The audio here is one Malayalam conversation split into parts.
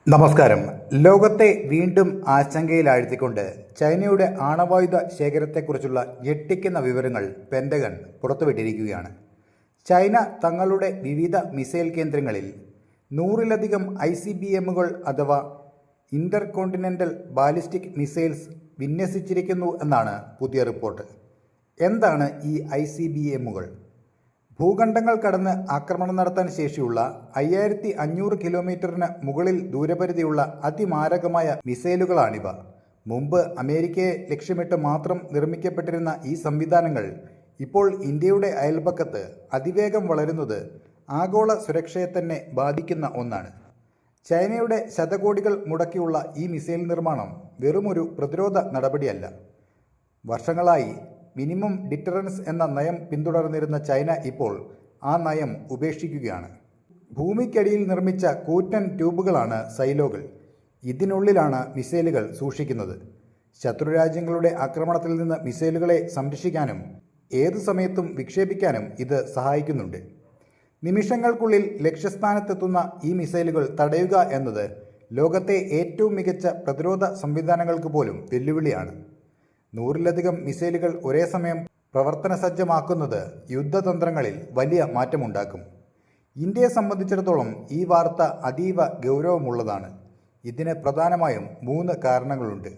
നമസ്കാരം. ലോകത്തെ വീണ്ടും ആശങ്കയിലാഴ്ത്തിക്കൊണ്ട് ചൈനയുടെ ആണവായുധ ശേഖരത്തെക്കുറിച്ചുള്ള ഞെട്ടിക്കുന്ന വിവരങ്ങൾ പെൻറ്റഗൺ പുറത്തുവിട്ടിരിക്കുകയാണ്. ചൈന തങ്ങളുടെ വിവിധ മിസൈൽ കേന്ദ്രങ്ങളിൽ 100-ലധികം ICBMകൾ അഥവാ ഇൻ്റർകോണ്ടിനെൻ്റൽ ബാലിസ്റ്റിക് മിസൈൽസ് വിന്യസിച്ചിരിക്കുന്നു എന്നാണ് പുതിയ റിപ്പോർട്ട്. എന്താണ് ഈ ICBMകൾ? ഭൂഖണ്ഡങ്ങൾ കടന്ന് ആക്രമണം നടത്താൻ ശേഷിയുള്ള 5500 കിലോമീറ്ററിന് മുകളിൽ ദൂരപരിധിയുള്ള അതിമാരകമായ മിസൈലുകളാണിവ. മുമ്പ് അമേരിക്കയെ ലക്ഷ്യമിട്ട് മാത്രം നിർമ്മിക്കപ്പെട്ടിരുന്ന ഈ സംവിധാനങ്ങൾ ഇപ്പോൾ ഇന്ത്യയുടെ അയൽപക്കത്ത് അതിവേഗം വളരുന്നത് ആഗോള സുരക്ഷയെ തന്നെ ബാധിക്കുന്ന ഒന്നാണ്. ചൈനയുടെ ശതകോടികൾ മുടക്കിയുള്ള ഈ മിസൈൽ നിർമ്മാണം വെറുമൊരു പ്രതിരോധ നടപടിയല്ല. വർഷങ്ങളായി മിനിമം ഡിറ്ററൻസ് എന്ന നയം പിന്തുടർന്നിരുന്ന ചൈന ഇപ്പോൾ ആ നയം ഉപേക്ഷിക്കുകയാണ്. ഭൂമിക്കടിയിൽ നിർമ്മിച്ച കൂറ്റൻ ട്യൂബുകളാണ് സൈലോകൾ. ഇതിനുള്ളിലാണ് മിസൈലുകൾ സൂക്ഷിക്കുന്നത്. ശത്രുരാജ്യങ്ങളുടെ ആക്രമണത്തിൽ നിന്ന് മിസൈലുകളെ സംരക്ഷിക്കാനും ഏതു സമയത്തും വിക്ഷേപിക്കാനും ഇത് സഹായിക്കുന്നുണ്ട്. നിമിഷങ്ങൾക്കുള്ളിൽ ലക്ഷ്യസ്ഥാനത്തെത്തുന്ന ഈ മിസൈലുകൾ തടയുക എന്നത് ലോകത്തെ ഏറ്റവും മികച്ച പ്രതിരോധ സംവിധാനങ്ങൾക്ക് പോലും വെല്ലുവിളിയാണ്. 100-ലധികം മിസൈലുകൾ ഒരേ സമയം പ്രവർത്തനസജ്ജമാക്കുന്നത് യുദ്ധതന്ത്രങ്ങളിൽ വലിയ മാറ്റമുണ്ടാക്കും. ഇന്ത്യയെ സംബന്ധിച്ചിടത്തോളം ഈ വാർത്ത അതീവ ഗൗരവമുള്ളതാണ്. ഇതിന് പ്രധാനമായും 3 കാരണങ്ങളുണ്ട്.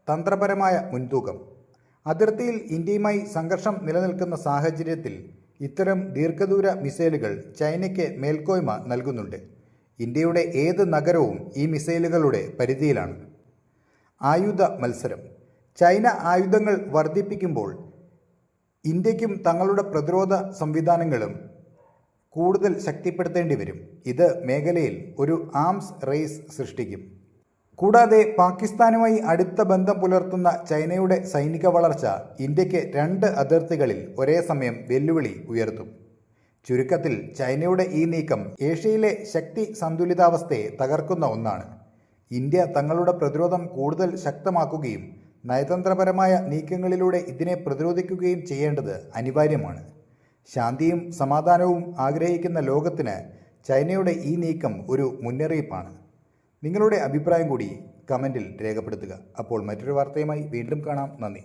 തന്ത്രപരമായ മുൻതൂക്കം. അതിർത്തിയിൽ ഇന്ത്യയുമായി സംഘർഷം നിലനിൽക്കുന്ന സാഹചര്യത്തിൽ ഇത്തരം ദീർഘദൂര മിസൈലുകൾ ചൈനയ്ക്ക് മേൽക്കോയ്മ നൽകുന്നുണ്ട്. ഇന്ത്യയുടെ ഏത് നഗരവും ഈ മിസൈലുകളുടെ പരിധിയിലാണ്. ആയുധ മത്സരം. ചൈന ആയുധങ്ങൾ വർദ്ധിപ്പിക്കുമ്പോൾ ഇന്ത്യക്കും തങ്ങളുടെ പ്രതിരോധ സംവിധാനങ്ങളും കൂടുതൽ ശക്തിപ്പെടുത്തേണ്ടി വരും. ഇത് മേഖലയിൽ ഒരു ആംസ് റേസ് സൃഷ്ടിക്കും. കൂടാതെ പാകിസ്ഥാനുമായി അടുത്ത ബന്ധം പുലർത്തുന്ന ചൈനയുടെ സൈനിക വളർച്ച ഇന്ത്യക്ക് 2 അതിർത്തികളിൽ ഒരേ സമയം വെല്ലുവിളി ഉയർത്തും. ചുരുക്കത്തിൽ ചൈനയുടെ ഈ നീക്കം ഏഷ്യയിലെ ശക്തി സന്തുലിതാവസ്ഥയെ തകർക്കുന്ന ഒന്നാണ്. ഇന്ത്യ തങ്ങളുടെ പ്രതിരോധം കൂടുതൽ ശക്തമാക്കുകയും നയതന്ത്രപരമായ നീക്കങ്ങളിലൂടെ ഇതിനെ പ്രതിരോധിക്കുകയും ചെയ്യേണ്ടത് അനിവാര്യമാണ്. ശാന്തിയും സമാധാനവും ആഗ്രഹിക്കുന്ന ലോകത്തിന് ചൈനയുടെ ഈ നീക്കം ഒരു മുന്നറിയിപ്പാണ്. നിങ്ങളുടെ അഭിപ്രായം കൂടി കമൻറ്റിൽ രേഖപ്പെടുത്തുക. അപ്പോൾ മറ്റൊരു വാർത്തയുമായി വീണ്ടും കാണാം. നന്ദി.